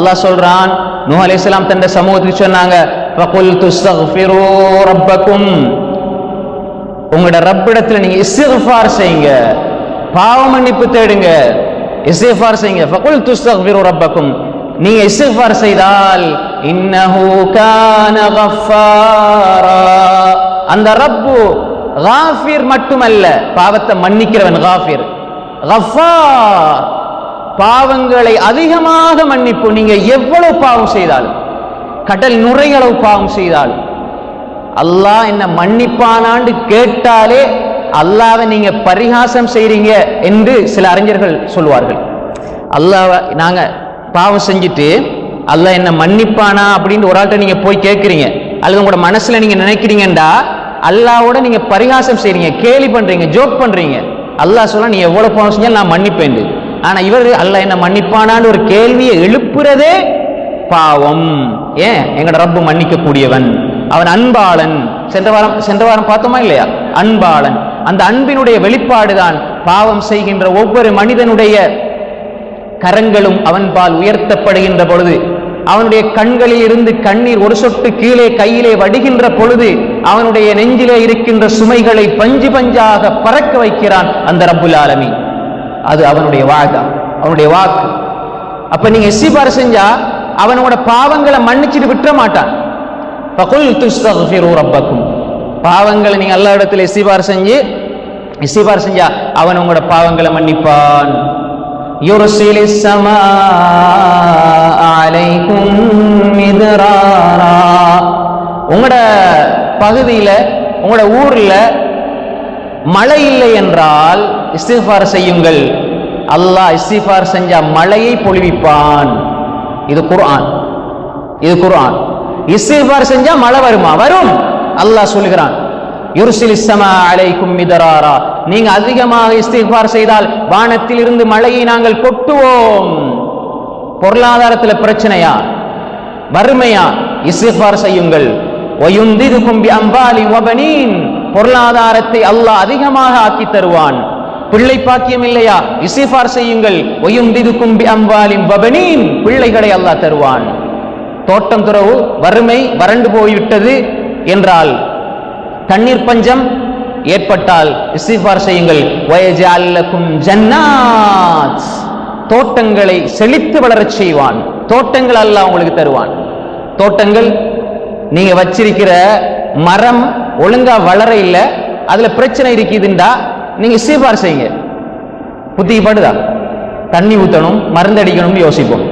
அல்லாஹ் சொல்றான், நூஹ் அலைஹிஸ்ஸலாம் தன்னுடைய சமூகத்துக்கு சொன்னாங்க, ஃபகுல்து இஸ்தக்ஃபிரு ரப்பக்கும், உங்களோட ரப்பிடத்துல நீங்க இஸ்திக்ஃபார் செய்யுங்க, பாவ மன்னிப்பு தேடுங்க, இஸ்திக்ஃபார் செய்யுங்க. ஃபகுல்து இஸ்தக்ஃபிரு ரப்பக்கும், நீங்க இஸ்திக்ஃபார் செய்தால் இன்னஹு கான கஃபாரா, அந்த ரப்பு காஃபிர் மட்டுமல்ல, பாவத்தை மன்னிக்கிறவன் காஃபிர், கஃபார் பாவங்களை அதிகமாக மன்னிப்பு. நீங்க எவ்வளவு பாவம் செய்தாலும், கடல் நுரையளவு பாவம் செய்தாலும் அல்லாஹ் என்ன மன்னிப்பானான்னு கேட்டாலே அல்லாஹ்வை நீங்க பரிகாசம் செய்றீங்க என்று சில அறிஞர்கள் சொல்வார்கள். அல்லாஹ் நாங்க பாவம் செஞ்சுட்டு அல்லாஹ் என்ன மன்னிப்பானா அப்படின்னு ஒரு ஆள்கிட்ட நீங்க போய் கேட்கிறீங்க, அல்லது உங்களோட மனசுல நீங்க நினைக்கிறீங்கடா அல்லாஹ்வோட நீங்க பரிகாசம் செய்றீங்க, கேலி பண்றீங்க, ஜோக் பண்றீங்க. அல்லாஹ் சொல்ல நீ எவ்வளவு பாவம் செஞ்சாலும் நான் மன்னிப்பேன். ஆனா இவர் அல்லாஹ் என்ன மன்னிப்பானான்னு ஒரு கேள்வியை எழுப்புறதே பாவம். ஏன்? எங்கட ரப்பு மன்னிக்க கூடியவன், அவன் அன்பாளன். சென்ற வாரம் பார்த்தோமா இல்லையா? அன்பாளன். அந்த அன்பினுடைய வெளிப்பாடுதான் பாவம் செய்கின்ற ஒவ்வொரு மனிதனுடைய கரங்களும் அவன்பால் உயர்த்தப்படுகின்ற பொழுது, அவனுடைய கண்களில் இருந்து கண்ணீர் ஒரு சொட்டு கீழே கையிலே வடிகின்ற பொழுது அவனுடைய நெஞ்சிலே இருக்கின்ற சுமைகளை பஞ்சு பஞ்சாக பறக்க வைக்கிறான் அந்த ரப்புல் ஆலமீன். அது அவனுடைய வாக்கு, அவனுடைய வாக்கு. அப்ப நீங்க இஸ்திக்ஃபார் செஞ்சா அவனோட பாவங்களை மன்னிச்சிட்டு விட்டுற மாட்டான். ஃபகுல்து இஸ்தக்ஃபிரு ரப்பக்கும், பாவங்களை நீங்க அல்லாஹ் இடத்துல இஸ்திக்ஃபார் செஞ்சா அவன் உங்களோட பாவங்களை மன்னிப்பான். யுர்சிலிஸ் ஸமாஅ அலைக்கும் மித்ராரா, உங்களோட பகுதியில உங்களோட ஊர்ல மழை இல்லை என்றால் இஸ்திக்ஃபார் செய்யுங்கள், அல்லாஹ் இஸ்திக்ஃபார் செஞ்சா மழையை பொழிவிப்பான். இது குர்ஆன், இது குர்ஆன். இஸ்திக்ஃபார் செஞ்சா மழை வருமா? வரும். அல்லாஹ் சொல்கிறான், யுர்சிலிஸ் ஸமாஅ அலைக்கும் மித்ராரா, நீங்க அதிகமாக இஸ்திக்ஃபார் செய்தால் வானத்தில் இருந்து மழையை நாங்கள் கொட்டுவோம். பொருளாதாரத்தில் பிரச்சனையா, வறுமையா, இஸ்திக்ஃபார் செய்யுங்கள். வயுந்திதுகும் பிஅம்வாலி வபனீன், பொருளாதாரத்தை அல்லாஹ் அதிகமாக ஆக்கி தருவான். பிள்ளை பாக்கியம் இல்லையா, இஸ்திக்ஃபார் செய்யுங்கள். வயுந்திதுகும் பிஅம்வாலின் வபனீன், பிள்ளைகளை அல்லாஹ் தருவான். தோட்டம் துறவு, வறுமை, வறண்டு போய்விட்டது என்றால், தண்ணீர் பஞ்சம் ஏற்பட்டால் இஸ்திக்ஃபார் செய்யுங்கள். வயஜஅல் லக்கும் ஜன்னாத், தோட்டங்களை செழித்து வளரச் செய்வான். தோட்டங்கள் அல்லாஹ் உங்களுக்கு தருவான். தோட்டங்கள், நீங்க வச்சிருக்கிற மரம் ஒழுங்கா வளர இல்லை, அதுல பிரச்சனை இருக்குதுண்டா நீங்க இஸ்திக்ஃபார் செய்யுங்க. புத்திக்கு படுதா? தண்ணி ஊத்தணும், மருந்து அடிக்கணும்னு யோசிப்போம்.